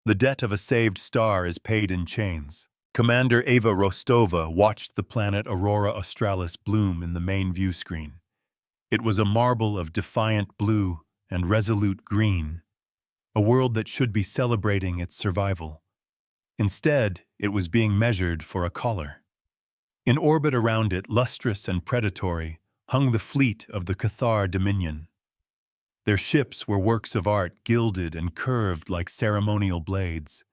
The debt of a saved star is paid in chains. Commander Ava Rostova watched the planet Aurora Australis bloom in the main view screen. It was a marble of defiant blue and resolute green, a world that should be celebrating its survival. Instead, it was being measured for a collar. In orbit around it, lustrous and predatory, hung the fleet of the Cathar Dominion. Their ships were works of art gilded and curved like ceremonial blades.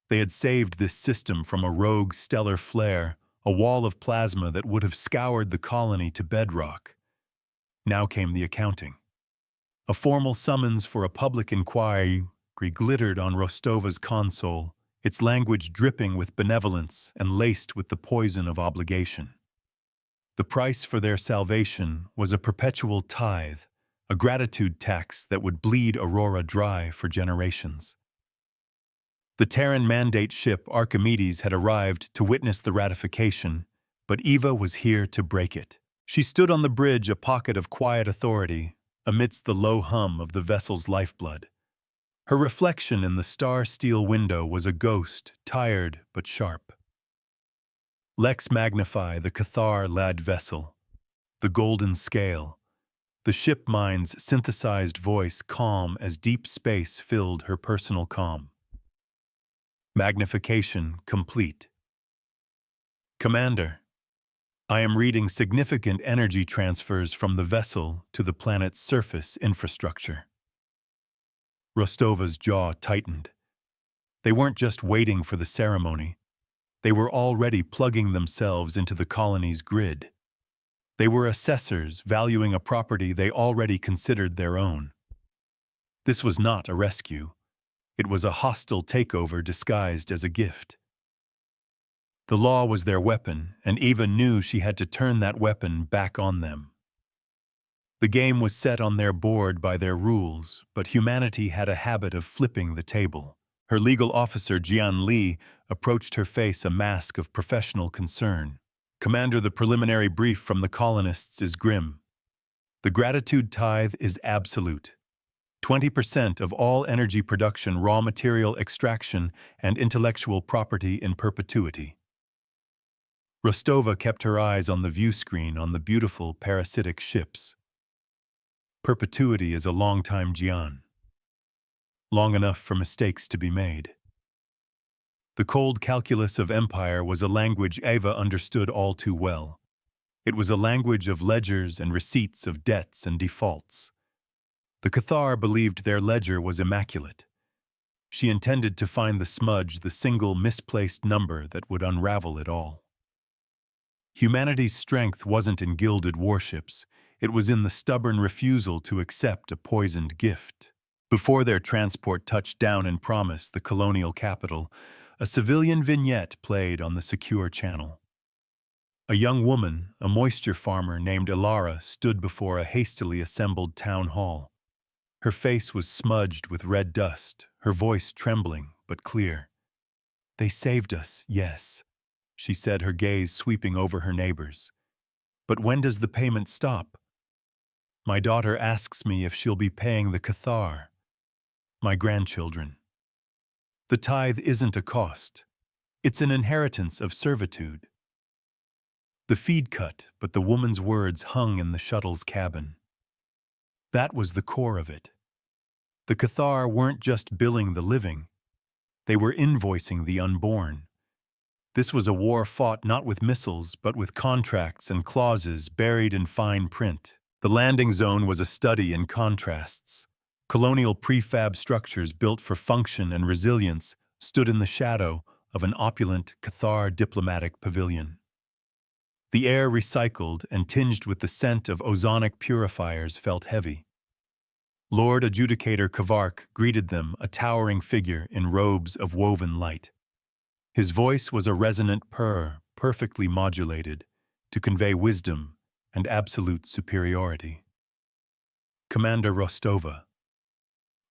They had saved this system from a rogue stellar flare, a wall of plasma that would have scoured the colony to bedrock. Now came the accounting. A formal summons for a public inquiry glittered on Rostova's console, its language dripping with benevolence and laced with the poison of obligation. The price for their salvation was a perpetual tithe, a gratitude tax that would bleed Aurora dry for generations. The Terran mandate ship Archimedes had arrived to witness the ratification, but Eva was here to break it. She stood on the bridge, a pocket of quiet authority, amidst the low hum of the vessel's lifeblood. Her reflection in the star-steel window was a ghost, tired but sharp. Lex Magnify, the Cathar-led vessel, the golden scale, the ship mind's synthesized voice calm as deep space filled her personal calm. Magnification complete. Commander, I am reading significant energy transfers from the vessel to the planet's surface infrastructure. Rostova's jaw tightened. They weren't just waiting for the ceremony. They were already plugging themselves into the colony's grid. They were assessors valuing a property they already considered their own. This was not a rescue. It was a hostile takeover disguised as a gift. The law was their weapon, and Eva knew she had to turn that weapon back on them. The game was set on their board by their rules, but humanity had a habit of flipping the table. Her legal officer, Jian Li, approached her face a mask of professional concern. Commander, the preliminary brief from the colonists is grim. The gratitude tithe is absolute. 20% of all energy production, raw material extraction, and intellectual property in perpetuity. Rostova kept her eyes on the view screen on the beautiful parasitic ships. Perpetuity is a long time, Jian. Long enough for mistakes to be made. The cold calculus of empire was a language Ava understood all too well. It was a language of ledgers and receipts, of debts and defaults. The Cathar believed their ledger was immaculate. She intended to find the smudge, the single misplaced number that would unravel it all. Humanity's strength wasn't in gilded warships. It was in the stubborn refusal to accept a poisoned gift. Before their transport touched down in Promise, the colonial capital, a civilian vignette played on the secure channel. A young woman, a moisture farmer named Ilara, stood before a hastily assembled town hall. Her face was smudged with red dust, her voice trembling but clear. "They saved us, yes," she said, her gaze sweeping over her neighbors. "But when does the payment stop? My daughter asks me if she'll be paying the Cathar. My grandchildren. The tithe isn't a cost. It's an inheritance of servitude." The feed cut, but the woman's words hung in the shuttle's cabin. That was the core of it. The Cathar weren't just billing the living. They were invoicing the unborn. This was a war fought not with missiles, but with contracts and clauses buried in fine print. The landing zone was a study in contrasts. Colonial prefab structures built for function and resilience stood in the shadow of an opulent Cathar diplomatic pavilion. The air, recycled and tinged with the scent of ozonic purifiers, felt heavy. Lord Adjudicator Kavark greeted them, a towering figure in robes of woven light. His voice was a resonant purr, perfectly modulated, to convey wisdom and absolute superiority. "Commander Rostova,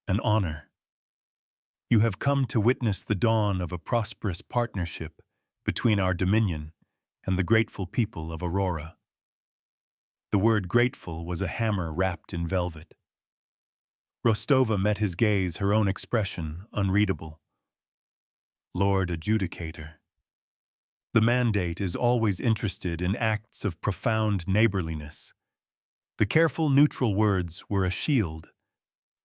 an honor. You have come to witness the dawn of a prosperous partnership between our dominion and the grateful people of Aurora." The word grateful was a hammer wrapped in velvet. Rostova met his gaze, her own expression unreadable. Lord Adjudicator. The mandate is always interested in acts of profound neighborliness. The careful, neutral words were a shield,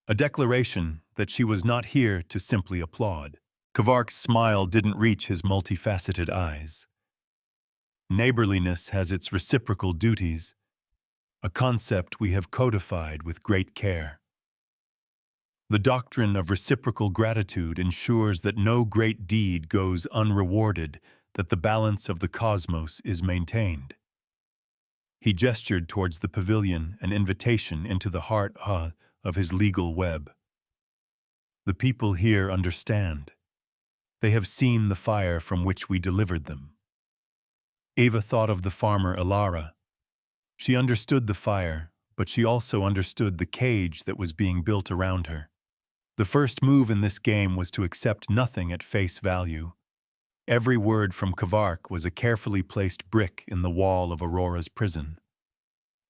a declaration that she was not here to simply applaud. Kvark's smile didn't reach his multifaceted eyes. Neighborliness has its reciprocal duties, a concept we have codified with great care. The doctrine of reciprocal gratitude ensures that no great deed goes unrewarded, that the balance of the cosmos is maintained. He gestured towards the pavilion, an invitation into the heart of his legal web. The people here understand. They have seen the fire from which we delivered them. Ava thought of the farmer Ilara. She understood the fire, but she also understood the cage that was being built around her. The first move in this game was to accept nothing at face value. Every word from Kvark was a carefully placed brick in the wall of Aurora's prison.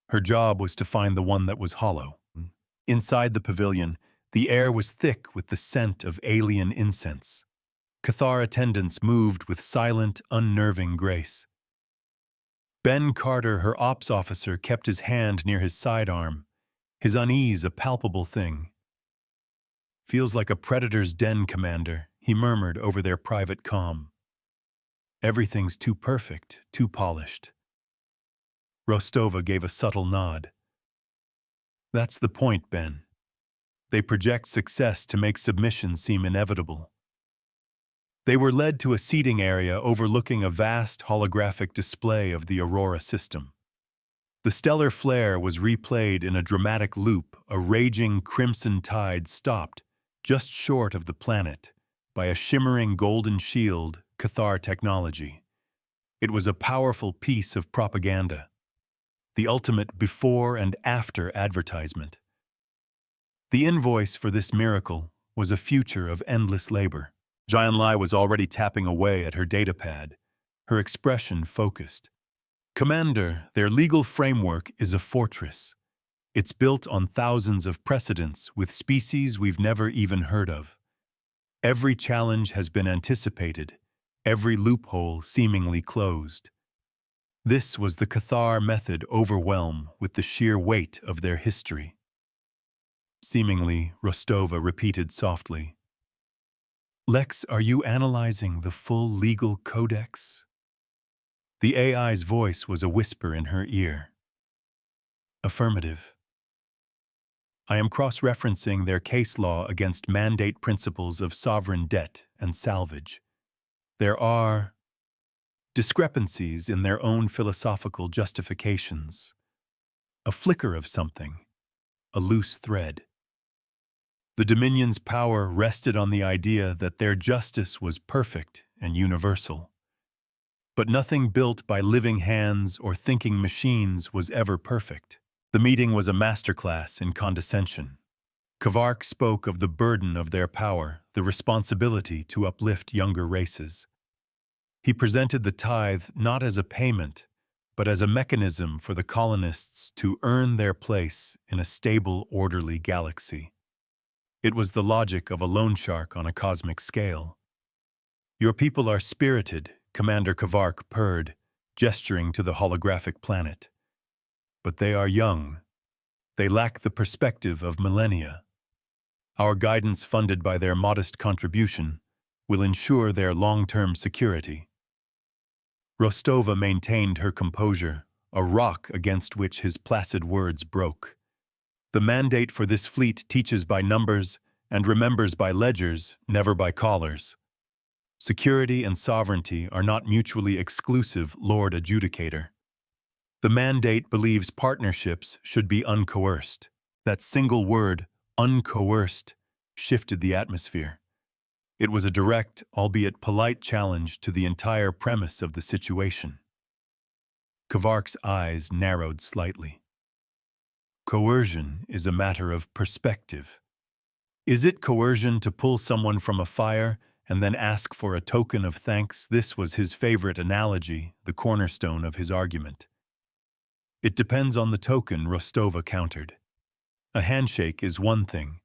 Her job was to find the one that was hollow. Inside the pavilion, the air was thick with the scent of alien incense. Cathar attendants moved with silent, unnerving grace. Ben Carter, her ops officer, kept his hand near his sidearm, his unease a palpable thing. "Feels like a predator's den, Commander," he murmured over their private comm. "Everything's too perfect, too polished." Rostova gave a subtle nod. "That's the point, Ben. They project success to make submission seem inevitable." They were led to a seating area overlooking a vast holographic display of the Aurora system. The stellar flare was replayed in a dramatic loop. A raging crimson tide stopped just short of the planet by a shimmering golden shield, Cathar technology. It was a powerful piece of propaganda, the ultimate before and after advertisement. The invoice for this miracle was a future of endless labor. Jianlai was already tapping away at her datapad, her expression focused. "Commander, their legal framework is a fortress. It's built on thousands of precedents with species we've never even heard of. Every challenge has been anticipated, every loophole seemingly closed. This was the Cathar method overwhelm with the sheer weight of their history." Seemingly, Rostova repeated softly. "Lex, are you analyzing the full legal codex?" The AI's voice was a whisper in her ear. "Affirmative. I am cross-referencing their case law against mandate principles of sovereign debt and salvage. There are discrepancies in their own philosophical justifications. A flicker of something, a loose thread. The Dominion's power rested on the idea that their justice was perfect and universal. But nothing built by living hands or thinking machines was ever perfect. The meeting was a masterclass in condescension. Kvark spoke of the burden of their power, the responsibility to uplift younger races. He presented the tithe not as a payment, but as a mechanism for the colonists to earn their place in a stable, orderly galaxy. It was the logic of a loan shark on a cosmic scale. "Your people are spirited," Commander Kvark purred, gesturing to the holographic planet. "But they are young. They lack the perspective of millennia. Our guidance, funded by their modest contribution, will ensure their long-term security." Rostova maintained her composure, a rock against which his placid words broke. "The mandate for this fleet teaches by numbers and remembers by ledgers, never by collars. Security and sovereignty are not mutually exclusive, Lord Adjudicator. The mandate believes partnerships should be uncoerced." That single word, uncoerced, shifted the atmosphere. It was a direct, albeit polite challenge to the entire premise of the situation. Kvark's eyes narrowed slightly. "Coercion is a matter of perspective. Is it coercion to pull someone from a fire and then ask for a token of thanks?" This was his favorite analogy, the cornerstone of his argument. "It depends on the token," Rostova countered. "A handshake is one thing.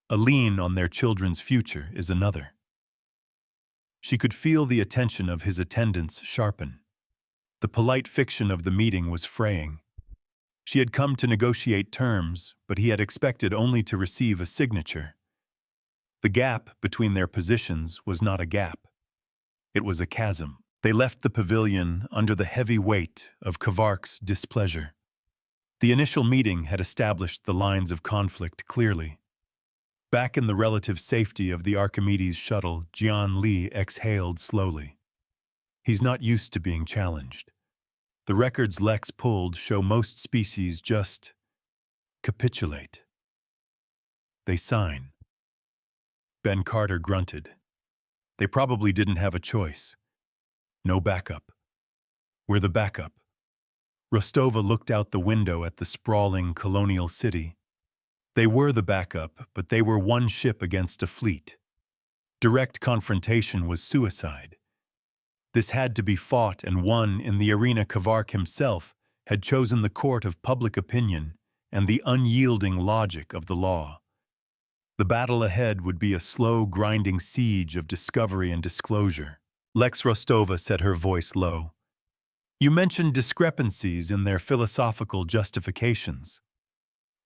A lien on their children's future is another." She could feel the attention of his attendants sharpen. The polite fiction of the meeting was fraying. She had come to negotiate terms, but he had expected only to receive a signature. The gap between their positions was not a gap. It was a chasm. They left the pavilion under the heavy weight of Kvark's displeasure. The initial meeting had established the lines of conflict clearly. Back in the relative safety of the Archimedes shuttle, Jian Li exhaled slowly. He's not used to being challenged. The records Lex pulled show most species just capitulate. They sign. Ben Carter grunted. They probably didn't have a choice. No backup. We're the backup. Rostova looked out the window at the sprawling colonial city. They were the backup, but they were one ship against a fleet. Direct confrontation was suicide. This had to be fought and won in the arena. Kvark himself had chosen the court of public opinion and the unyielding logic of the law. The battle ahead would be a slow, grinding siege of discovery and disclosure. Lex Rostova said, her voice low. You mentioned discrepancies in their philosophical justifications.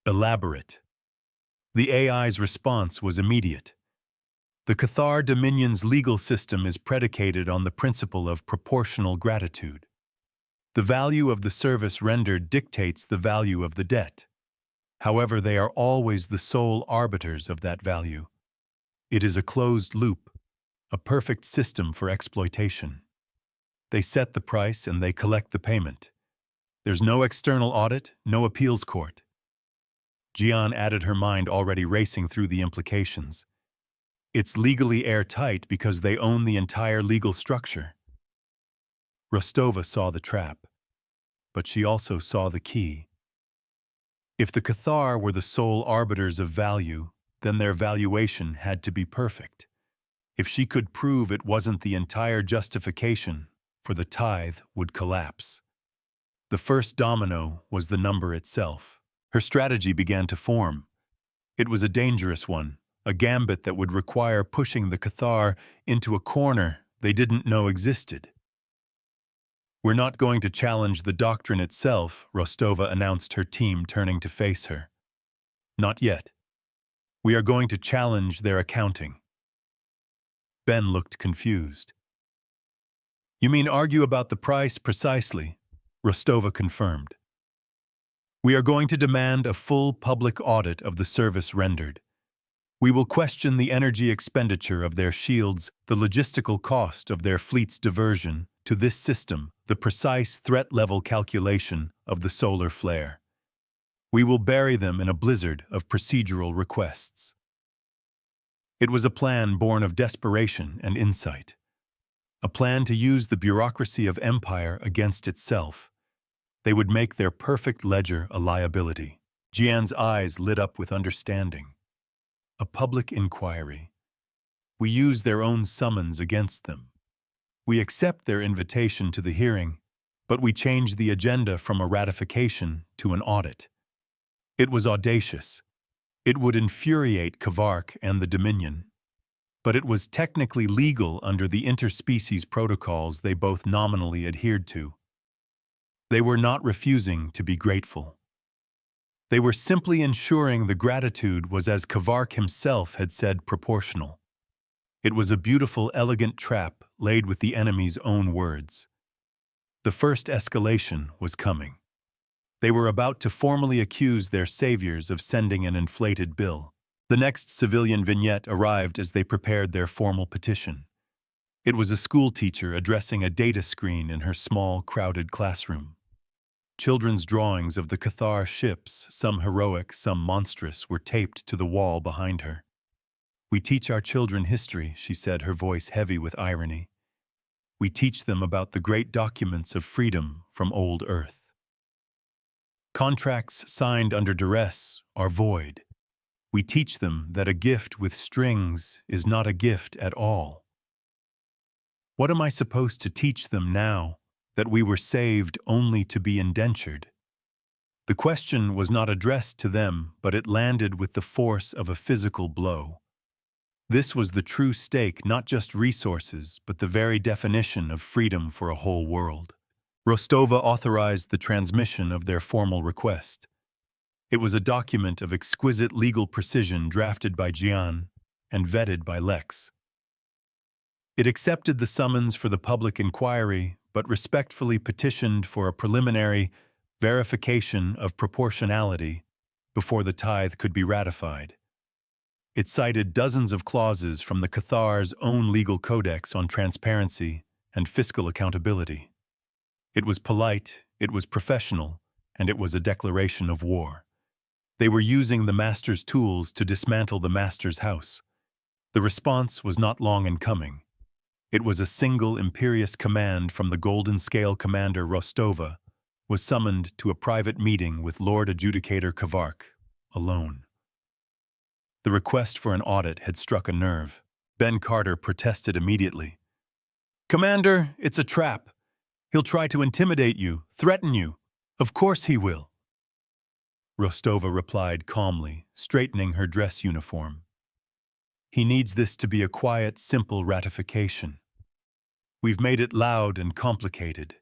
Elaborate. The AI's response was immediate. The Cathar Dominion's legal system is predicated on the principle of proportional gratitude. The value of the service rendered dictates the value of the debt. However, they are always the sole arbiters of that value. It is a closed loop, a perfect system for exploitation. They set the price and they collect the payment. There's no external audit, no appeals court. Jian added, her mind already racing through the implications. It's legally airtight because they own the entire legal structure. Rostova saw the trap, but she also saw the key. If the Cathar were the sole arbiters of value, then their valuation had to be perfect. If she could prove it wasn't, the entire justification for the tithe would collapse. The first domino was the number itself. Her strategy began to form. It was a dangerous one, a gambit that would require pushing the Cathar into a corner they didn't know existed. We're not going to challenge the doctrine itself, Rostova announced, her team turning to face her. Not yet. We are going to challenge their accounting. Ben looked confused. You mean argue about the price? Precisely, Rostova confirmed. We are going to demand a full public audit of the service rendered. We will question the energy expenditure of their shields, the logistical cost of their fleet's diversion to this system, the precise threat level calculation of the solar flare. We will bury them in a blizzard of procedural requests. It was a plan born of desperation and insight. A plan to use the bureaucracy of empire against itself. They would make their perfect ledger a liability. Jian's eyes lit up with understanding. A public inquiry. We use their own summons against them. We accept their invitation to the hearing, but we change the agenda from a ratification to an audit. It was audacious. It would infuriate Kvark and the Dominion. But it was technically legal under the interspecies protocols they both nominally adhered to. They were not refusing to be grateful. They were simply ensuring the gratitude was, as Kvark himself had said, proportional. It was a beautiful, elegant trap laid with the enemy's own words. The first escalation was coming. They were about to formally accuse their saviors of sending an inflated bill. The next civilian vignette arrived as they prepared their formal petition. It was a school teacher addressing a data screen in her small, crowded classroom. Children's drawings of the Cathar ships, some heroic, some monstrous, were taped to the wall behind her. We teach our children history, she said, her voice heavy with irony. We teach them about the great documents of freedom from old Earth. Contracts signed under duress are void. We teach them that a gift with strings is not a gift at all. What am I supposed to teach them now that we were saved only to be indentured? The question was not addressed to them, but it landed with the force of a physical blow. This was the true stake, not just resources, but the very definition of freedom for a whole world. Rostova authorized the transmission of their formal request. It was a document of exquisite legal precision drafted by Jian and vetted by Lex. It accepted the summons for the public inquiry, but respectfully petitioned for a preliminary verification of proportionality before the tithe could be ratified. It cited dozens of clauses from the Cathar's own legal codex on transparency and fiscal accountability. It was polite, it was professional, and it was a declaration of war. They were using the master's tools to dismantle the master's house. The response was not long in coming. It was a single imperious command from the Golden Scale commander Rostova was summoned to a private meeting with Lord Adjudicator Kavark, alone. The request for an audit had struck a nerve. Ben Carter protested immediately. "Commander, it's a trap. He'll try to intimidate you, threaten you. Of course he will." Rostova replied calmly, straightening her dress uniform. "He needs this to be a quiet, simple ratification. We've made it loud and complicated.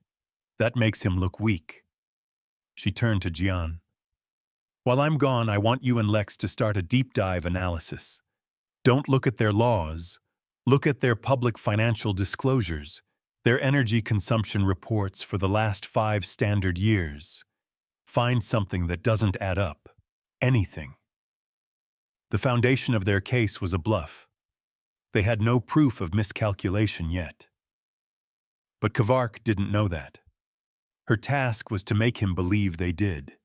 That makes him look weak." She turned to Jian. "While I'm gone, I want you and Lex to start a deep dive analysis. Don't look at their laws. Look at their public financial disclosures, their energy consumption reports for the last 5 standard years. Find something that doesn't add up. Anything." The foundation of their case was a bluff. They had no proof of miscalculation yet. But Kavark didn't know that. Her task was to make him believe they did.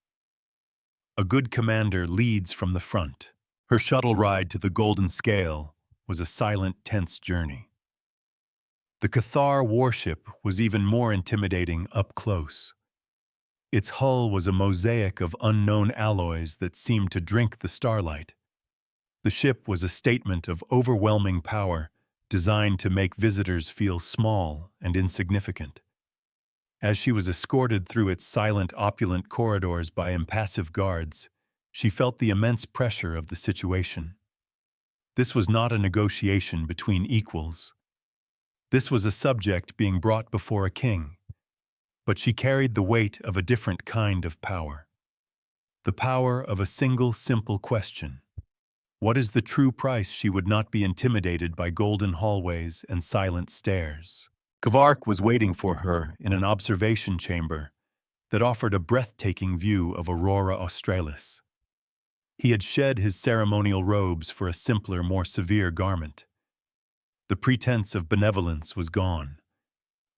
A good commander leads from the front. Her shuttle ride to the Golden Scale was a silent, tense journey. The Cathar warship was even more intimidating up close. Its hull was a mosaic of unknown alloys that seemed to drink the starlight. The ship was a statement of overwhelming power, designed to make visitors feel small and insignificant. As she was escorted through its silent, opulent corridors by impassive guards, she felt the immense pressure of the situation. This was not a negotiation between equals. This was a subject being brought before a king. But she carried the weight of a different kind of power. The power of a single, simple question. What is the true price she would not be intimidated by golden hallways and silent stairs? Kavark was waiting for her in an observation chamber that offered a breathtaking view of Aurora Australis. He had shed his ceremonial robes for a simpler, more severe garment. The pretense of benevolence was gone.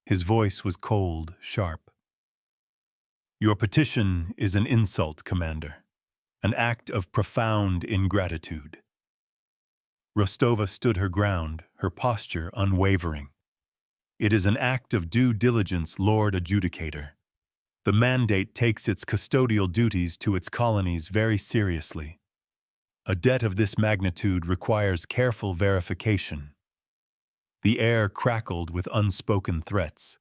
His voice was cold, sharp. "Your petition is an insult, Commander. An act of profound ingratitude." Rostova stood her ground, her posture unwavering. "It is an act of due diligence, Lord Adjudicator. The mandate takes its custodial duties to its colonies very seriously. A debt of this magnitude requires careful verification." The air crackled with unspoken threats.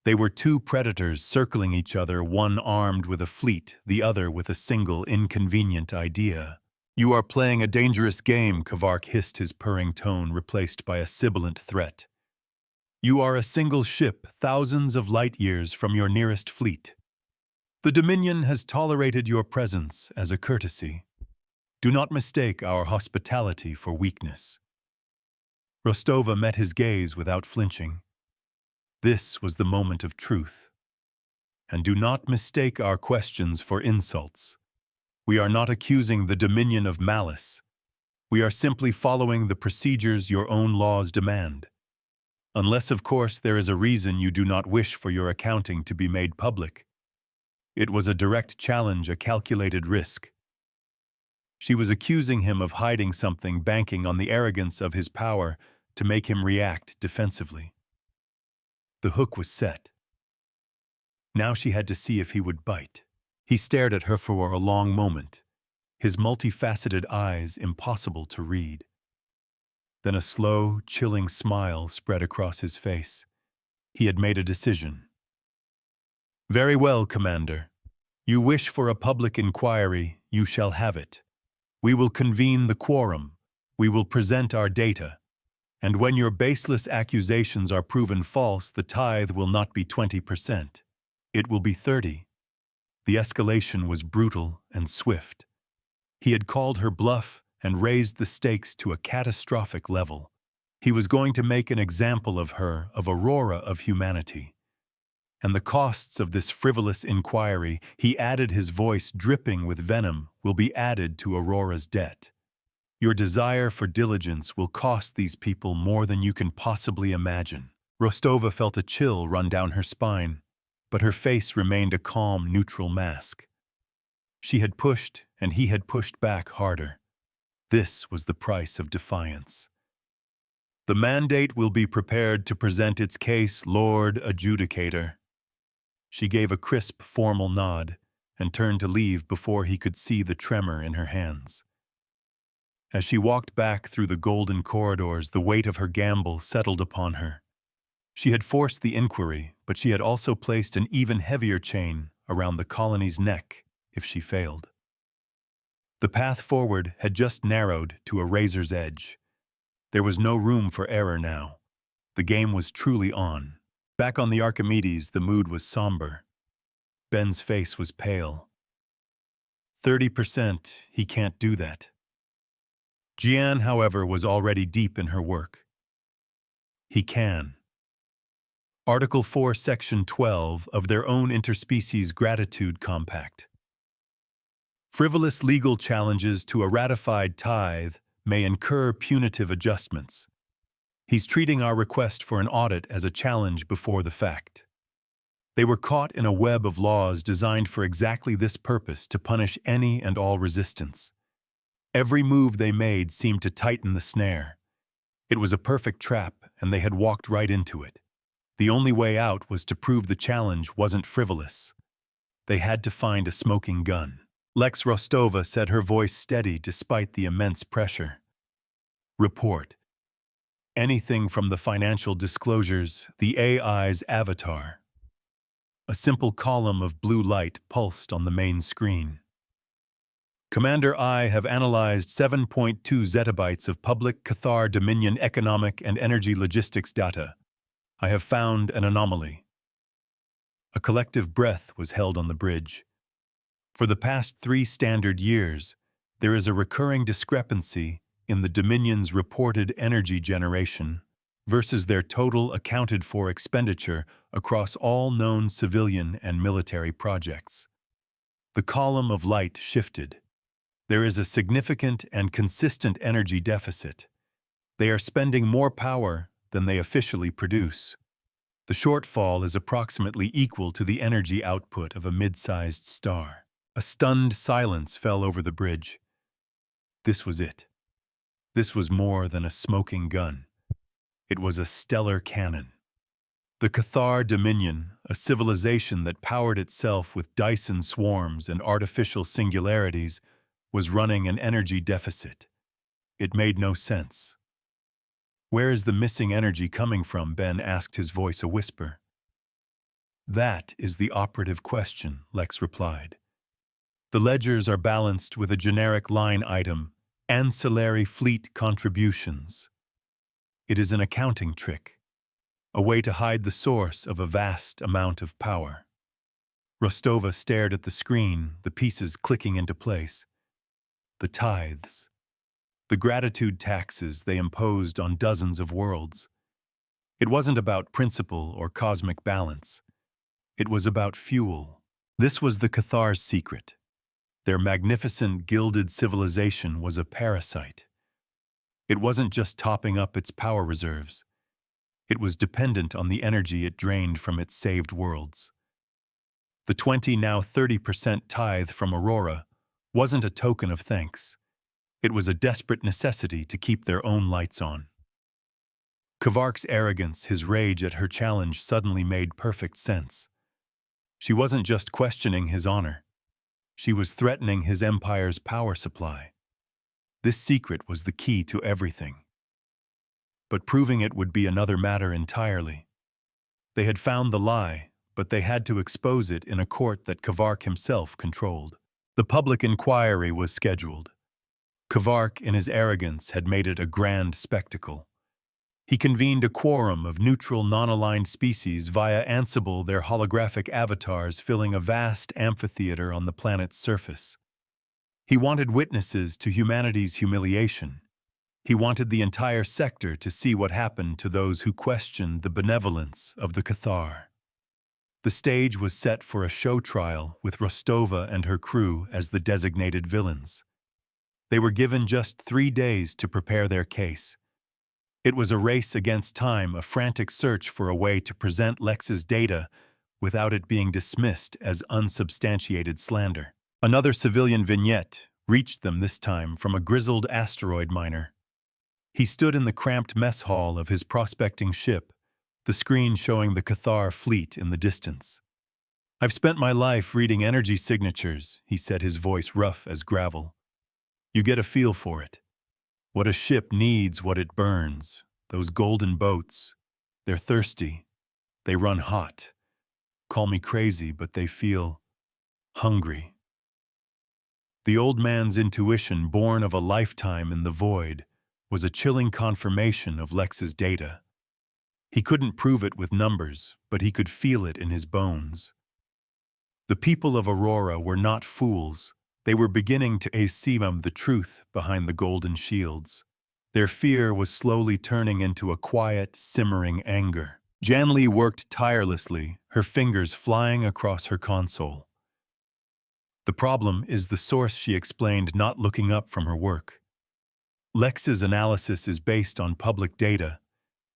They were 2 predators circling each other, one armed with a fleet, the other with a single inconvenient idea. "You are playing a dangerous game," Kavark hissed, his purring tone replaced by a sibilant threat. "You are a single ship, thousands of light years from your nearest fleet. The Dominion has tolerated your presence as a courtesy. Do not mistake our hospitality for weakness." Rostova met his gaze without flinching. This was the moment of truth. "And do not mistake our questions for insults. We are not accusing the Dominion of malice. We are simply following the procedures your own laws demand. Unless, of course, there is a reason you do not wish for your accounting to be made public." It was a direct challenge, a calculated risk. She was accusing him of hiding something, banking on the arrogance of his power to make him react defensively. The hook was set. Now she had to see if he would bite. He stared at her for a long moment, his multifaceted eyes impossible to read. Then a slow, chilling smile spread across his face. He had made a decision. "Very well, Commander. You wish for a public inquiry, you shall have it. We will convene the quorum. We will present our data. And when your baseless accusations are proven false, the tithe will not be 20%. It will be 30%. The escalation was brutal and swift. He had called her bluff and raised the stakes to a catastrophic level. He was going to make an example of her, of Aurora, of humanity. And the costs of this frivolous inquiry, he added, his voice dripping with venom, will be added to Aurora's debt. Your desire for diligence will cost these people more than you can possibly imagine. Rostova felt a chill run down her spine, but her face remained a calm, neutral mask. She had pushed, and he had pushed back harder. This was the price of defiance. The mandate will be prepared to present its case, Lord Adjudicator. She gave a crisp, formal nod and turned to leave before he could see the tremor in her hands. As she walked back through the golden corridors, the weight of her gamble settled upon her. She had forced the inquiry, but she had also placed an even heavier chain around the colony's neck if she failed. The path forward had just narrowed to a razor's edge. There was no room for error now. The game was truly on. Back on the Archimedes, the mood was somber. Ben's face was pale. 30%, he can't do that. Jian, however, was already deep in her work. He can. Article 4, Section 12 of their own interspecies gratitude compact. Frivolous legal challenges to a ratified tithe may incur punitive adjustments. He's treating our request for an audit as a challenge before the fact. They were caught in a web of laws designed for exactly this purpose, to punish any and all resistance. Every move they made seemed to tighten the snare. It was a perfect trap, and they had walked right into it. The only way out was to prove the challenge wasn't frivolous. They had to find a smoking gun. Lex Rostova said, her voice steady despite the immense pressure. Report. Anything from the financial disclosures, the AI's avatar. A simple column of blue light pulsed on the main screen. Commander, I have analyzed 7.2 zettabytes of public Cathar Dominion economic and energy logistics data. I have found an anomaly. A collective breath was held on the bridge. For the past 3 standard years, there is a recurring discrepancy in the Dominion's reported energy generation versus their total accounted-for expenditure across all known civilian and military projects. The column of light shifted. There is a significant and consistent energy deficit. They are spending more power than they officially produce. The shortfall is approximately equal to the energy output of a mid-sized star. A stunned silence fell over the bridge. This was it. This was more than a smoking gun. It was a stellar cannon. The Cathar Dominion, a civilization that powered itself with Dyson swarms and artificial singularities, was running an energy deficit. It made no sense. Where is the missing energy coming from? Ben asked, his voice a whisper. That is the operative question, Lex replied. The ledgers are balanced with a generic line item, ancillary fleet contributions. It is an accounting trick, a way to hide the source of a vast amount of power. Rostova stared at the screen, the pieces clicking into place. The tithes. The gratitude taxes they imposed on dozens of worlds. It wasn't about principle or cosmic balance. It was about fuel. This was the Cathar's secret. Their magnificent gilded civilization was a parasite. It wasn't just topping up its power reserves. It was dependent on the energy it drained from its saved worlds. The 20, now 30% tithe from Aurora wasn't a token of thanks. It was a desperate necessity to keep their own lights on. Kvark's arrogance, his rage at her challenge, suddenly made perfect sense. She wasn't just questioning his honor. She was threatening his empire's power supply. This secret was the key to everything. But proving it would be another matter entirely. They had found the lie, but they had to expose it in a court that Kvark himself controlled. The public inquiry was scheduled. Kvark, in his arrogance, had made it a grand spectacle. He convened a quorum of neutral, non-aligned species via Ansible, their holographic avatars filling a vast amphitheater on the planet's surface. He wanted witnesses to humanity's humiliation. He wanted the entire sector to see what happened to those who questioned the benevolence of the Cathar. The stage was set for a show trial with Rostova and her crew as the designated villains. They were given just 3 days to prepare their case. It was a race against time, a frantic search for a way to present Lex's data without it being dismissed as unsubstantiated slander. Another civilian vignette reached them this time from a grizzled asteroid miner. He stood in the cramped mess hall of his prospecting ship, the screen showing the Cathar fleet in the distance. "I've spent my life reading energy signatures," he said, his voice rough as gravel. "You get a feel for it. What a ship needs, what it burns. Those golden boats. They're thirsty. They run hot. Call me crazy, but they feel hungry." The old man's intuition, born of a lifetime in the void, was a chilling confirmation of Lex's data. He couldn't prove it with numbers, but he could feel it in his bones. The people of Aurora were not fools. They were beginning to see the truth behind the golden shields. Their fear was slowly turning into a quiet, simmering anger. Janli worked tirelessly, her fingers flying across her console. "The problem is the source," she explained, not looking up from her work. "Lex's analysis is based on public data,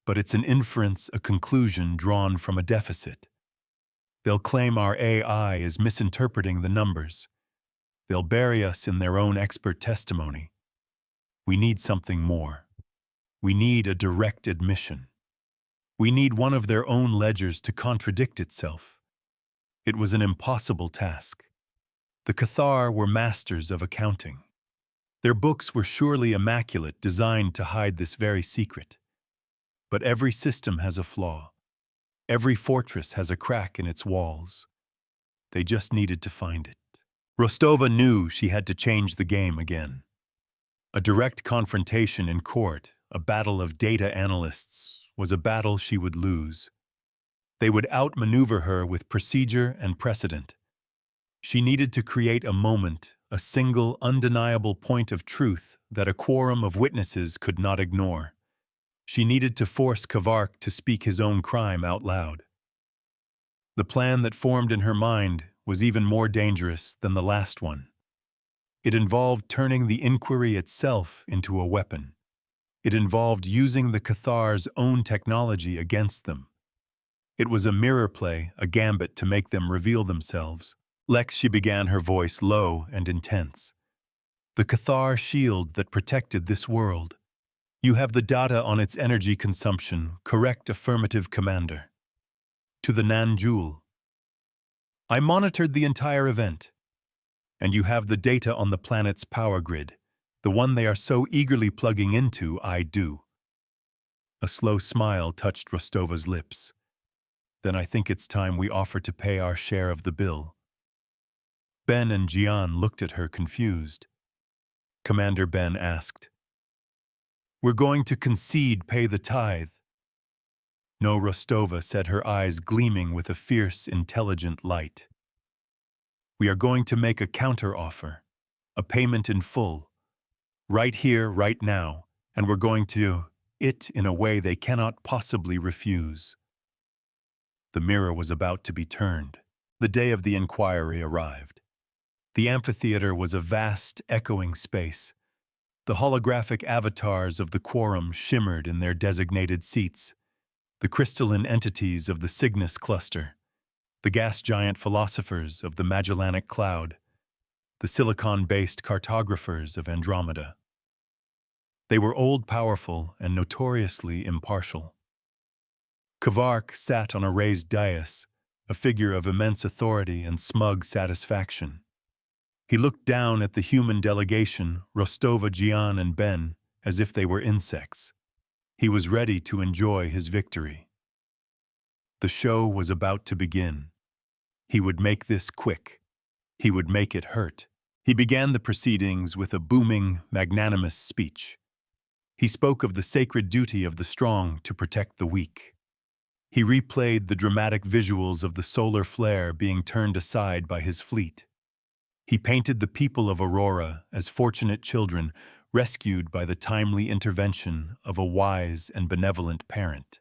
but it's an inference, a conclusion drawn from a deficit. They'll claim our AI is misinterpreting the numbers. They'll bury us in their own expert testimony. We need something more. We need a direct admission. We need one of their own ledgers to contradict itself." It was an impossible task. The Cathar were masters of accounting. Their books were surely immaculate, designed to hide this very secret. But every system has a flaw. Every fortress has a crack in its walls. They just needed to find it. Rostova knew she had to change the game again. A direct confrontation in court, a battle of data analysts, was a battle she would lose. They would outmaneuver her with procedure and precedent. She needed to create a moment, a single, undeniable point of truth that a quorum of witnesses could not ignore. She needed to force Kvark to speak his own crime out loud. The plan that formed in her mind was even more dangerous than the last one. It involved turning the inquiry itself into a weapon. It involved using the Cathar's own technology against them. It was a mirror play, a gambit to make them reveal themselves. "Lex," she began, her voice low and intense. "The Cathar shield that protected this world. You have the data on its energy consumption, correct? Affirmative, Commander." "To the Nanjul. I monitored the entire event. And you have the data on the planet's power grid, the one they are so eagerly plugging into." "I do." A slow smile touched Rostova's lips. "Then I think it's time we offer to pay our share of the bill." Ben and Jian looked at her confused. Commander Ben asked, "We're going to concede, pay the tithe." "No," Rostova said, her eyes gleaming with a fierce, intelligent light. "We are going to make a counter-offer, a payment in full, right here, right now, and we're going to it in a way they cannot possibly refuse." The mirror was about to be turned. The day of the inquiry arrived. The amphitheater was a vast, echoing space. The holographic avatars of the quorum shimmered in their designated seats, the crystalline entities of the Cygnus cluster, the gas giant philosophers of the Magellanic Cloud, the silicon-based cartographers of Andromeda. They were old, powerful, and notoriously impartial. Kvark sat on a raised dais, a figure of immense authority and smug satisfaction. He looked down at the human delegation, Rostova, Jian, and Ben, as if they were insects. He was ready to enjoy his victory. The show was about to begin. He would make this quick. He would make it hurt. He began the proceedings with a booming, magnanimous speech. He spoke of the sacred duty of the strong to protect the weak. He replayed the dramatic visuals of the solar flare being turned aside by his fleet. He painted the people of Aurora as fortunate children rescued by the timely intervention of a wise and benevolent parent.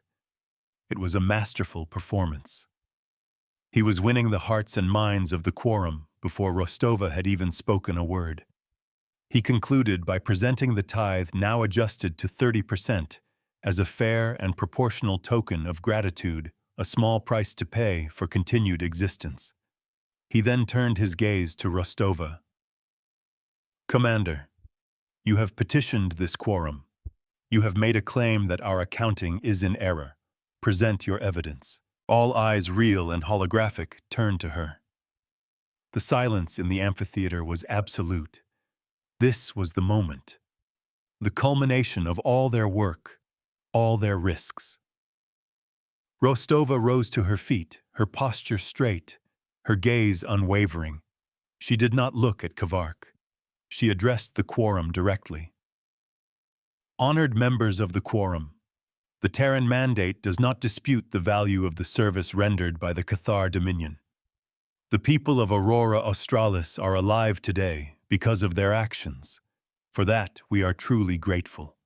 It was a masterful performance. He was winning the hearts and minds of the quorum before Rostova had even spoken a word. He concluded by presenting the tithe, now adjusted to 30%, as a fair and proportional token of gratitude, a small price to pay for continued existence. He then turned his gaze to Rostova. "Commander, you have petitioned this quorum. You have made a claim that our accounting is in error. Present your evidence." All eyes, real and holographic, turned to her. The silence in the amphitheater was absolute. This was the moment. The culmination of all their work, all their risks. Rostova rose to her feet, her posture straight, her gaze unwavering. She did not look at Kavark. She addressed the quorum directly. "Honored members of the quorum, the Terran Mandate does not dispute the value of the service rendered by the Cathar Dominion. The people of Aurora Australis are alive today because of their actions. For that, we are truly grateful."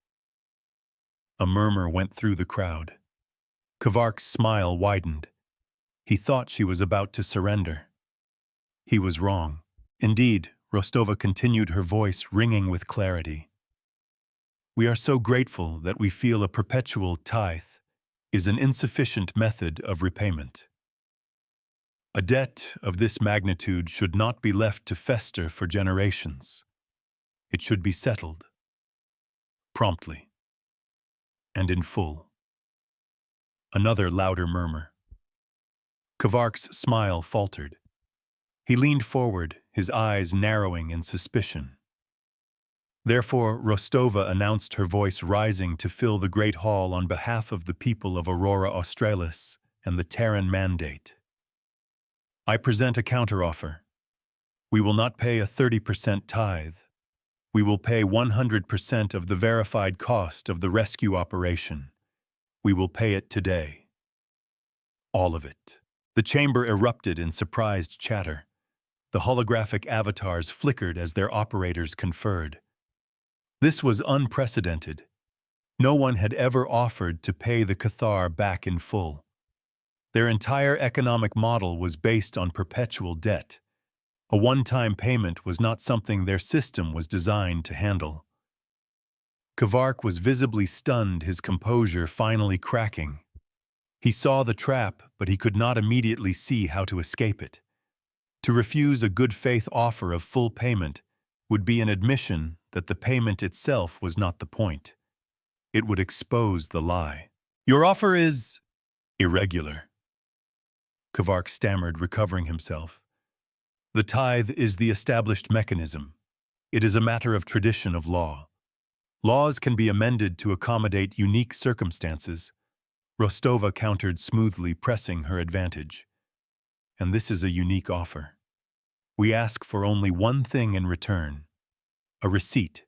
A murmur went through the crowd. Kavark's smile widened. He thought she was about to surrender. He was wrong. Indeed, Rostova continued, her voice ringing with clarity. "We are so grateful that we feel a perpetual tithe is an insufficient method of repayment. A debt of this magnitude should not be left to fester for generations. It should be settled promptly and in full." Another louder murmur. Kavark's smile faltered. He leaned forward, his eyes narrowing in suspicion. Therefore, Rostova announced, her voice rising to fill the great hall on behalf of the people of Aurora Australis and the Terran Mandate. "I present a counteroffer. We will not pay a 30% tithe. We will pay 100% of the verified cost of the rescue operation. We will pay it today. All of it." The chamber erupted in surprised chatter. The holographic avatars flickered as their operators conferred. This was unprecedented. No one had ever offered to pay the Cathar back in full. Their entire economic model was based on perpetual debt. A one-time payment was not something their system was designed to handle. Kavark was visibly stunned, his composure finally cracking. He saw the trap, but he could not immediately see how to escape it. To refuse a good-faith offer of full payment would be an admission that the payment itself was not the point. It would expose the lie. "Your offer is irregular," Kavark stammered, recovering himself. "The tithe is the established mechanism. It is a matter of tradition of law. Laws can be amended to accommodate unique circumstances." Rostova countered smoothly, pressing her advantage. "And this is a unique offer. We ask for only one thing in return: a receipt,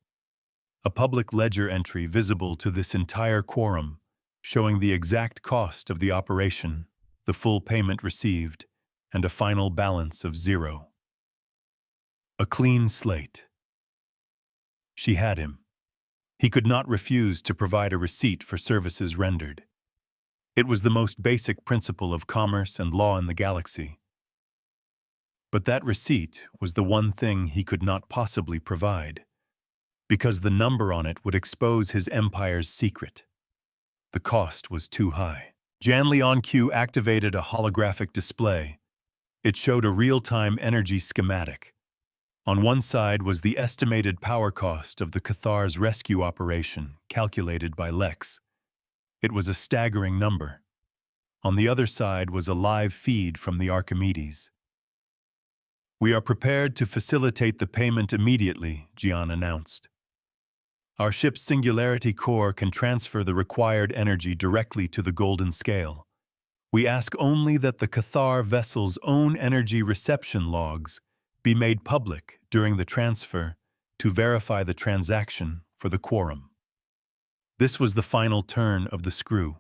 a public ledger entry visible to this entire quorum, showing the exact cost of the operation, the full payment received, and a final balance of 0. A clean slate." She had him. He could not refuse to provide a receipt for services rendered. It was the most basic principle of commerce and law in the galaxy. But that receipt was the one thing he could not possibly provide, because the number on it would expose his empire's secret. The cost was too high. Janley on cue activated a holographic display. It showed a real-time energy schematic. On one side was the estimated power cost of the Cathar's rescue operation, calculated by Lex. It was a staggering number. On the other side was a live feed from the Archimedes. "We are prepared to facilitate the payment immediately," Gian announced. "Our ship's singularity core can transfer the required energy directly to the golden scale. We ask only that the Cathar vessel's own energy reception logs be made public during the transfer to verify the transaction for the quorum. This was the final turn of the screw,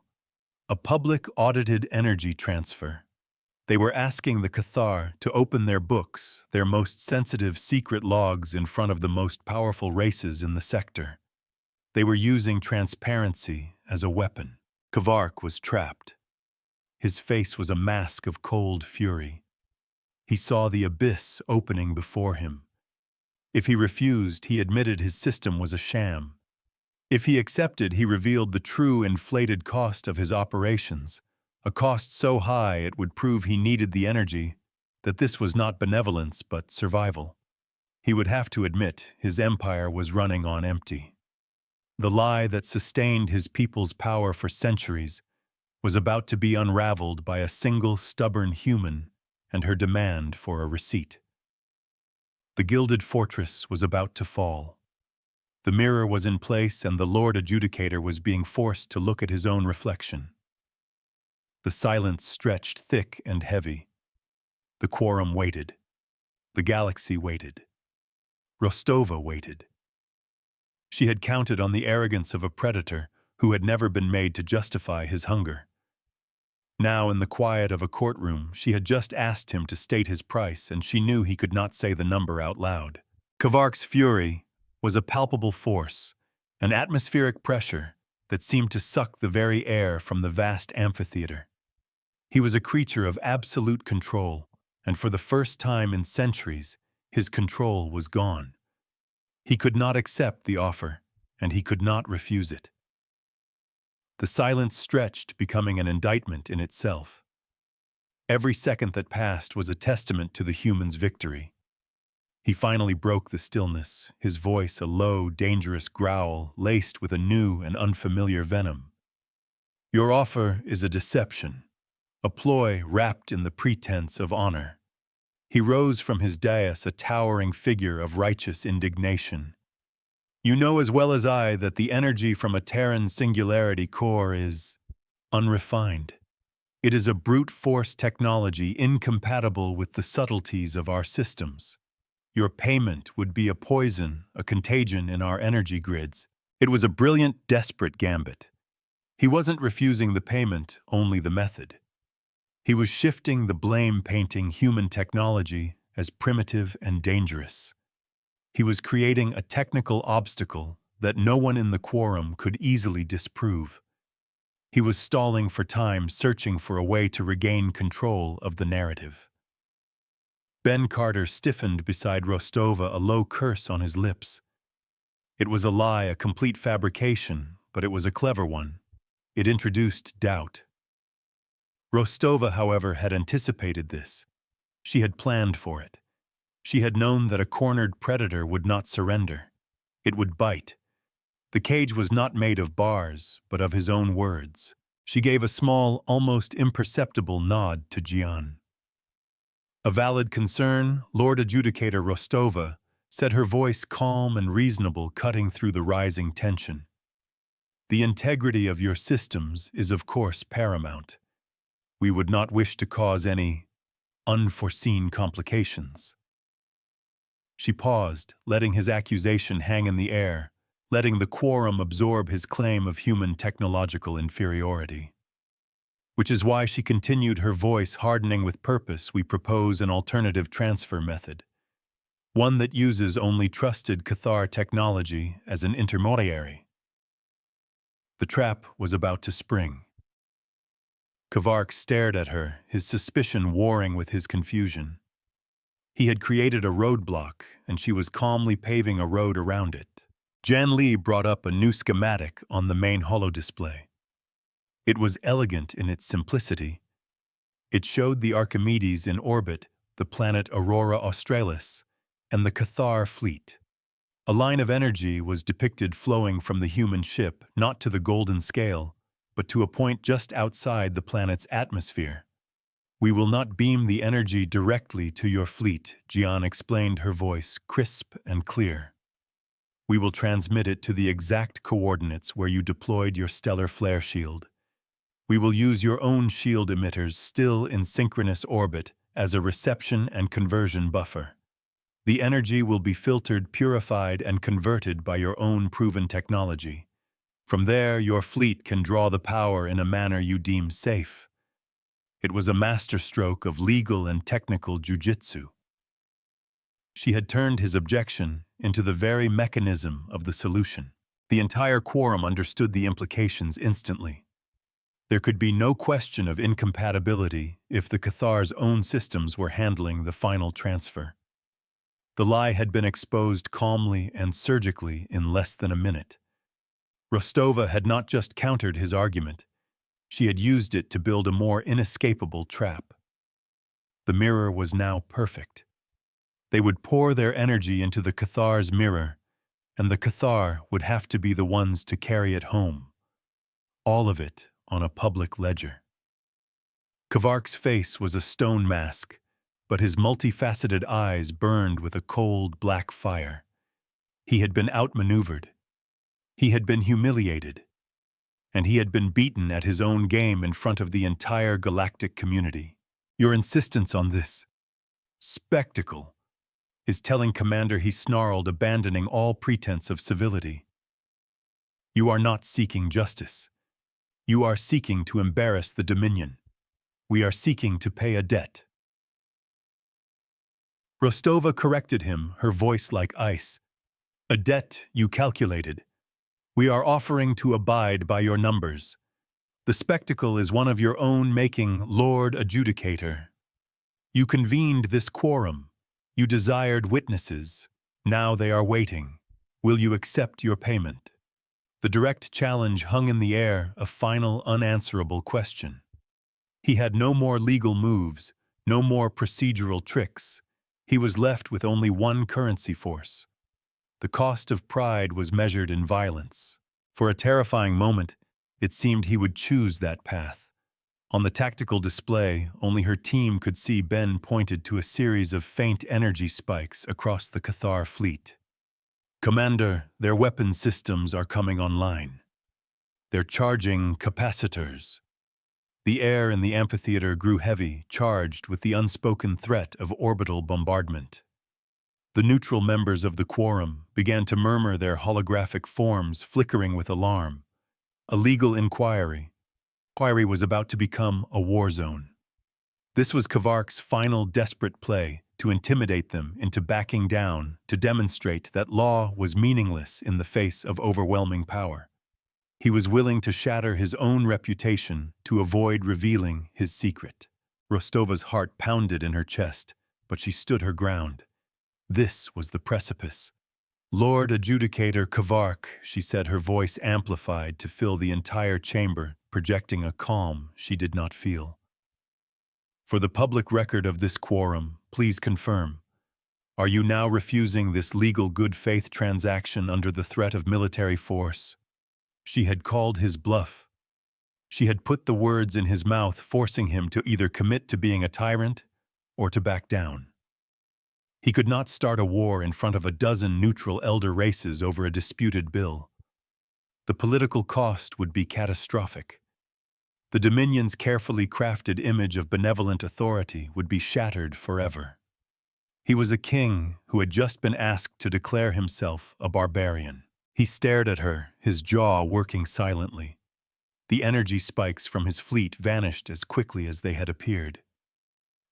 a public audited energy transfer. They were asking the Cathar to open their books, their most sensitive secret logs in front of the most powerful races in the sector. They were using transparency as a weapon. Kvark was trapped. His face was a mask of cold fury. He saw the abyss opening before him. If he refused, he admitted his system was a sham. If he accepted, he revealed the true inflated cost of his operations, a cost so high it would prove he needed the energy, that this was not benevolence but survival. He would have to admit his empire was running on empty. The lie that sustained his people's power for centuries was about to be unraveled by a single stubborn human and her demand for a receipt. The gilded fortress was about to fall. The mirror was in place and the Lord Adjudicator was being forced to look at his own reflection. The silence stretched thick and heavy. The quorum waited. The galaxy waited. Rostova waited. She had counted on the arrogance of a predator who had never been made to justify his hunger. Now, in the quiet of a courtroom, she had just asked him to state his price, and she knew he could not say the number out loud. Kvark's fury was a palpable force, an atmospheric pressure that seemed to suck the very air from the vast amphitheater. He was a creature of absolute control, and for the first time in centuries, his control was gone. He could not accept the offer, and he could not refuse it. The silence stretched, becoming an indictment in itself. Every second that passed was a testament to the human's victory. He finally broke the stillness, his voice a low, dangerous growl laced with a new and unfamiliar venom. Your offer is a deception, a ploy wrapped in the pretense of honor. He rose from his dais, a towering figure of righteous indignation. You know as well as I that the energy from a Terran singularity core is unrefined. It is a brute force technology incompatible with the subtleties of our systems. Your payment would be a poison, a contagion in our energy grids. It was a brilliant, desperate gambit. He wasn't refusing the payment, only the method. He was shifting the blame, painting human technology as primitive and dangerous. He was creating a technical obstacle that no one in the quorum could easily disprove. He was stalling for time, searching for a way to regain control of the narrative. Ben Carter stiffened beside Rostova, a low curse on his lips. It was a lie, a complete fabrication, but it was a clever one. It introduced doubt. Rostova, however, had anticipated this. She had planned for it. She had known that a cornered predator would not surrender. It would bite. The cage was not made of bars, but of his own words. She gave a small, almost imperceptible nod to Gian. A valid concern, Lord Adjudicator Rostova said, her voice calm and reasonable, cutting through the rising tension. The integrity of your systems is of course paramount. We would not wish to cause any unforeseen complications. She paused, letting his accusation hang in the air, letting the quorum absorb his claim of human technological inferiority. Which is why she continued, her voice hardening with purpose. We propose an alternative transfer method, one that uses only trusted Cathar technology as an intermediary. The trap was about to spring. Kvark stared at her, his suspicion warring with his confusion. He had created a roadblock, and she was calmly paving a road around it. Jan Li brought up a new schematic on the main holodisplay. It was elegant in its simplicity. It showed the Archimedes in orbit, the planet Aurora Australis, and the Cathar fleet. A line of energy was depicted flowing from the human ship, not to the golden scale, but to a point just outside the planet's atmosphere. We will not beam the energy directly to your fleet, Gian explained, her voice crisp and clear. We will transmit it to the exact coordinates where you deployed your stellar flare shield. We will use your own shield emitters still in synchronous orbit as a reception and conversion buffer. The energy will be filtered, purified, and converted by your own proven technology. From there, your fleet can draw the power in a manner you deem safe. It was a masterstroke of legal and technical jujitsu. She had turned his objection into the very mechanism of the solution. The entire quorum understood the implications instantly. There could be no question of incompatibility if the Cathar's own systems were handling the final transfer. The lie had been exposed calmly and surgically in less than a minute. Rostova had not just countered his argument, she had used it to build a more inescapable trap. The mirror was now perfect. They would pour their energy into the Cathar's mirror, and the Cathar would have to be the ones to carry it home. All of it on a public ledger. Kvark's face was a stone mask, but his multifaceted eyes burned with a cold, black fire. He had been outmaneuvered. He had been humiliated. And he had been beaten at his own game in front of the entire galactic community. Your insistence on this spectacle is telling Commander, he snarled, abandoning all pretense of civility. You are not seeking justice. You are seeking to embarrass the Dominion. We are seeking to pay a debt. Rostova corrected him, her voice like ice. A debt you calculated. We are offering to abide by your numbers. The spectacle is one of your own making, Lord Adjudicator. You convened this quorum. You desired witnesses. Now they are waiting. Will you accept your payment? The direct challenge hung in the air, a final, unanswerable question. He had no more legal moves, no more procedural tricks. He was left with only one currency force. The cost of pride was measured in violence. For a terrifying moment, it seemed he would choose that path. On the tactical display, only her team could see Ben pointed to a series of faint energy spikes across the Cathar fleet. Commander, their weapon systems are coming online. They're charging capacitors. The air in the amphitheater grew heavy, charged with the unspoken threat of orbital bombardment. The neutral members of the quorum began to murmur, their holographic forms flickering with alarm. A legal inquiry was about to become a war zone. This was Kvark's final desperate play, to intimidate them into backing down, to demonstrate that law was meaningless in the face of overwhelming power. He was willing to shatter his own reputation to avoid revealing his secret. Rostova's heart pounded in her chest, but she stood her ground. This was the precipice. Lord Adjudicator Kvark, she said, her voice amplified to fill the entire chamber, projecting a calm she did not feel. For the public record of this quorum, please confirm. Are you now refusing this legal good faith transaction under the threat of military force? She had called his bluff. She had put the words in his mouth, forcing him to either commit to being a tyrant or to back down. He could not start a war in front of a dozen neutral elder races over a disputed bill. The political cost would be catastrophic. The Dominion's carefully crafted image of benevolent authority would be shattered forever. He was a king who had just been asked to declare himself a barbarian. He stared at her, his jaw working silently. The energy spikes from his fleet vanished as quickly as they had appeared.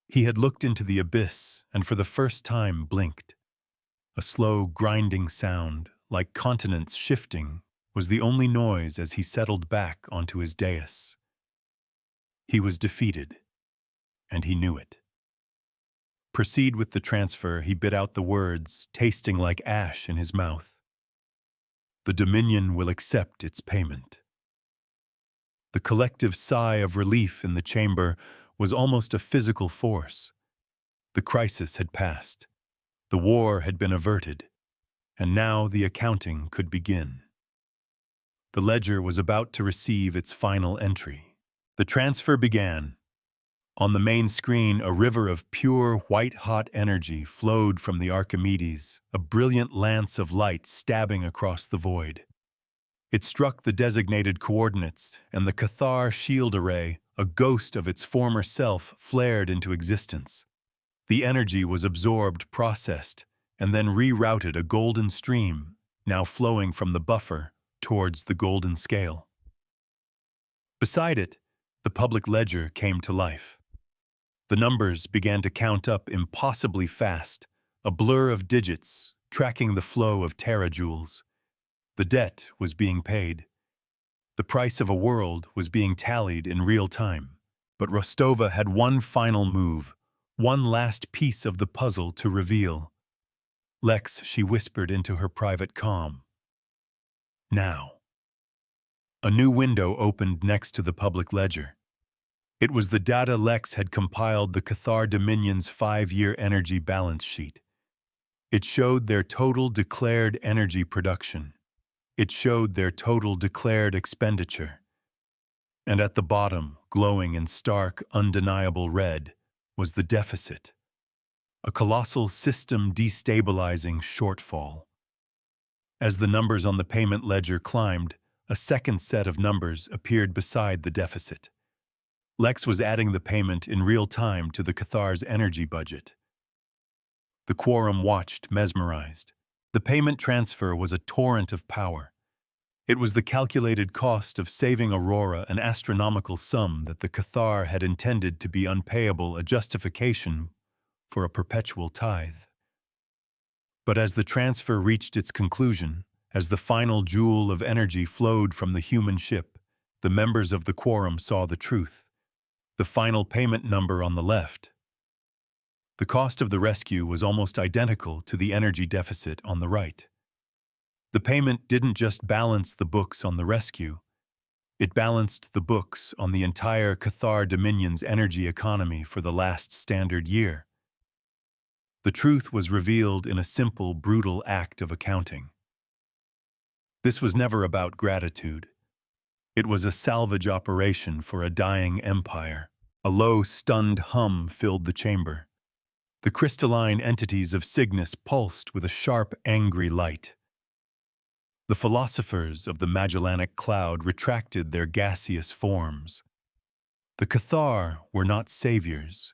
He had looked into the abyss and for the first time blinked. A slow, grinding sound, like continents shifting, was the only noise as he settled back onto his dais. He was defeated, and he knew it. Proceed with the transfer, he bit out the words, tasting like ash in his mouth. The Dominion will accept its payment. The collective sigh of relief in the chamber was almost a physical force. The crisis had passed. The war had been averted, and now the accounting could begin. The ledger was about to receive its final entry. The transfer began. On the main screen, a river of pure, white-hot energy flowed from the Archimedes, a brilliant lance of light stabbing across the void. It struck the designated coordinates, and the Cathar shield array, a ghost of its former self, flared into existence. The energy was absorbed, processed, and then rerouted a golden stream, now flowing from the buffer towards the golden scale. Beside it, the public ledger came to life. The numbers began to count up impossibly fast, a blur of digits tracking the flow of terajoules. The debt was being paid. The price of a world was being tallied in real time. But Rostova had one final move, one last piece of the puzzle to reveal. "Lex," she whispered into her private comm. "Now." A new window opened next to the public ledger. It was the data Lex had compiled the Cathar Dominion's 5-year energy balance sheet. It showed their total declared energy production. It showed their total declared expenditure. And at the bottom, glowing in stark, undeniable red, was the deficit. A colossal system-destabilizing shortfall. As the numbers on the payment ledger climbed, a second set of numbers appeared beside the deficit. Lex was adding the payment in real time to the Cathar's energy budget. The quorum watched, mesmerized. The payment transfer was a torrent of power. It was the calculated cost of saving Aurora an astronomical sum that the Cathar had intended to be unpayable, a justification for a perpetual tithe. But as the transfer reached its conclusion, as the final joule of energy flowed from the human ship, the members of the quorum saw the truth. The final payment number on the left. The cost of the rescue was almost identical to the energy deficit on the right. The payment didn't just balance the books on the rescue, it balanced the books on the entire Cathar Dominion's energy economy for the last standard year. The truth was revealed in a simple, brutal act of accounting. This was never about gratitude. It was a salvage operation for a dying empire. A low, stunned hum filled the chamber. The crystalline entities of Cygnus pulsed with a sharp, angry light. The philosophers of the Magellanic cloud retracted their gaseous forms. The Cathar were not saviors.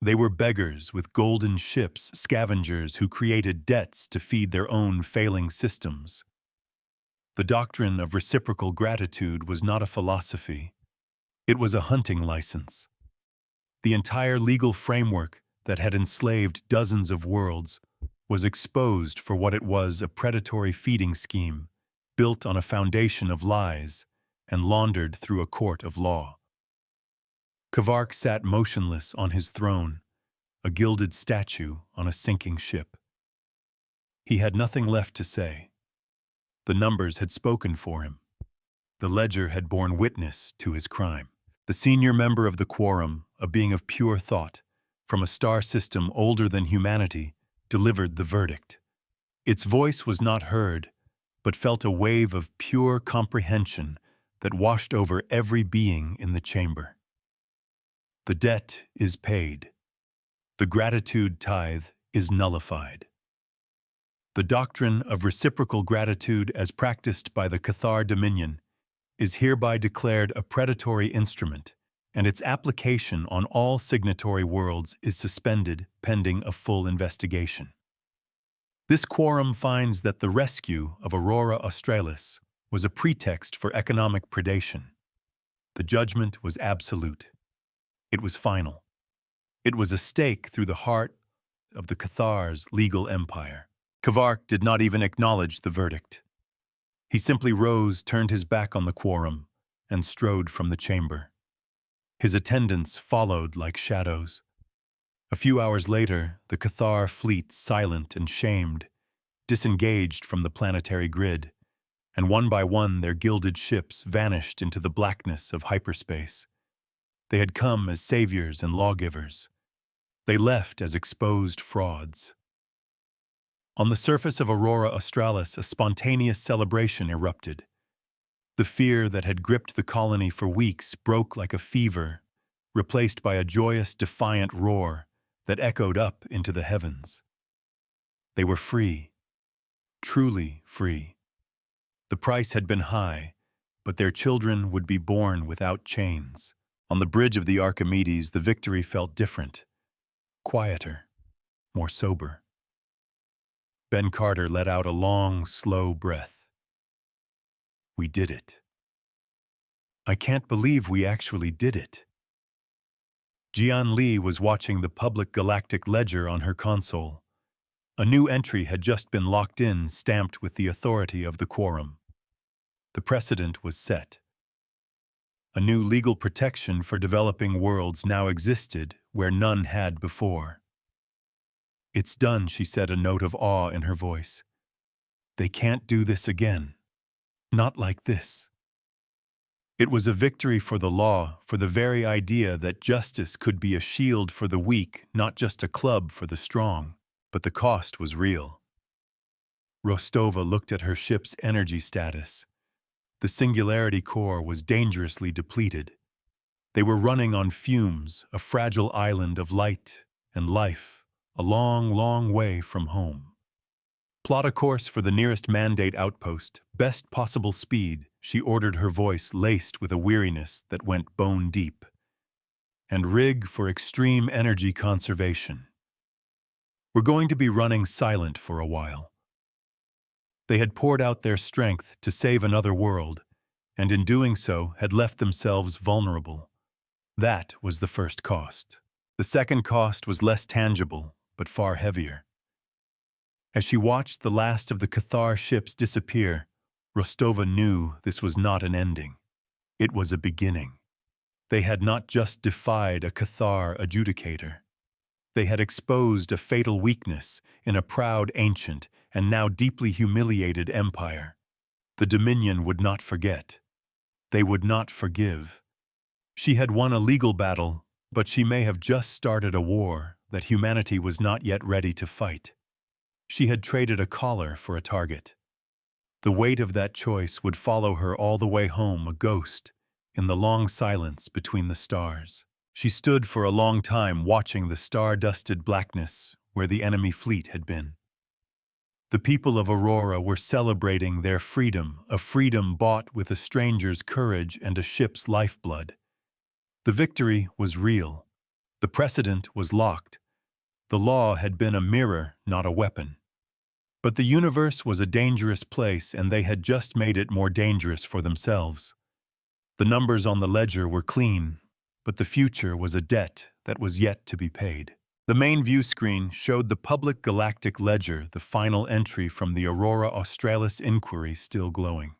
They were beggars with golden ships, scavengers who created debts to feed their own failing systems. The doctrine of reciprocal gratitude was not a philosophy. It was a hunting license. The entire legal framework that had enslaved dozens of worlds was exposed for what it was, a predatory feeding scheme built on a foundation of lies and laundered through a court of law. Kavark sat motionless on his throne, a gilded statue on a sinking ship. He had nothing left to say. The numbers had spoken for him. The ledger had borne witness to his crime. The senior member of the quorum, a being of pure thought, from a star system older than humanity, delivered the verdict. Its voice was not heard, but felt a wave of pure comprehension that washed over every being in the chamber. The debt is paid. The gratitude tithe is nullified. The doctrine of reciprocal gratitude as practiced by the Cathar Dominion is hereby declared a predatory instrument, and its application on all signatory worlds is suspended pending a full investigation. This quorum finds that the rescue of Aurora Australis was a pretext for economic predation. The judgment was absolute. It was final. It was a stake through the heart of the Cathar's legal empire. Kavark did not even acknowledge the verdict. He simply rose, turned his back on the quorum, and strode from the chamber. His attendants followed like shadows. A few hours later, the Cathar fleet, silent and shamed, disengaged from the planetary grid, and one by one their gilded ships vanished into the blackness of hyperspace. They had come as saviors and lawgivers. They left as exposed frauds. On the surface of Aurora Australis, a spontaneous celebration erupted. The fear that had gripped the colony for weeks broke like a fever, replaced by a joyous, defiant roar that echoed up into the heavens. They were free, truly free. The price had been high, but their children would be born without chains. On the bridge of the Archimedes, the victory felt different, quieter, more sober. Ben Carter let out a long, slow breath. We did it. I can't believe we actually did it. Jian Li was watching the public Galactic ledger on her console. A new entry had just been locked in, stamped with the authority of the quorum. The precedent was set. A new legal protection for developing worlds now existed where none had before. It's done, she said, a note of awe in her voice. They can't do this again. Not like this. It was a victory for the law, for the very idea that justice could be a shield for the weak, not just a club for the strong. But the cost was real. Rostova looked at her ship's energy status. The singularity core was dangerously depleted. They were running on fumes, a fragile island of light and life, a long, long way from home. Plot a course for the nearest mandate outpost, best possible speed, she ordered, her voice laced with a weariness that went bone deep. And rig for extreme energy conservation. We're going to be running silent for a while. They had poured out their strength to save another world, and in doing so had left themselves vulnerable. That was the first cost. The second cost was less tangible, but far heavier. As she watched the last of the Cathar ships disappear, Rostova knew this was not an ending. It was a beginning. They had not just defied a Cathar adjudicator. They had exposed a fatal weakness in a proud, ancient, and now deeply humiliated empire. The Dominion would not forget. They would not forgive. She had won a legal battle, but she may have just started a war that humanity was not yet ready to fight. She had traded a collar for a target. The weight of that choice would follow her all the way home, a ghost, in the long silence between the stars. She stood for a long time watching the star-dusted blackness where the enemy fleet had been. The people of Aurora were celebrating their freedom, a freedom bought with a stranger's courage and a ship's lifeblood. The victory was real. The precedent was locked. The law had been a mirror, not a weapon. But the universe was a dangerous place, and they had just made it more dangerous for themselves. The numbers on the ledger were clean, but the future was a debt that was yet to be paid. The main view screen showed the public Galactic ledger, the final entry from the Aurora Australis inquiry still glowing.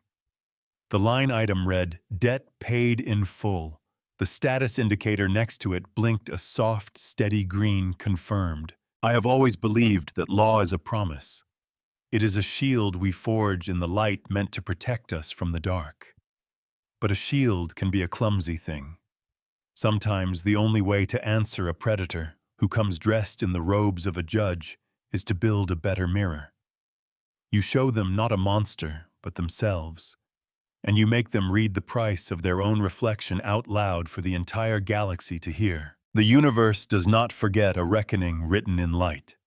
The line item read, "Debt paid in full." The status indicator next to it blinked a soft, steady green, confirmed. I have always believed that law is a promise. It is a shield we forge in the light meant to protect us from the dark. But a shield can be a clumsy thing. Sometimes the only way to answer a predator who comes dressed in the robes of a judge is to build a better mirror. You show them not a monster, but themselves, and you make them read the price of their own reflection out loud for the entire galaxy to hear. The universe does not forget a reckoning written in light.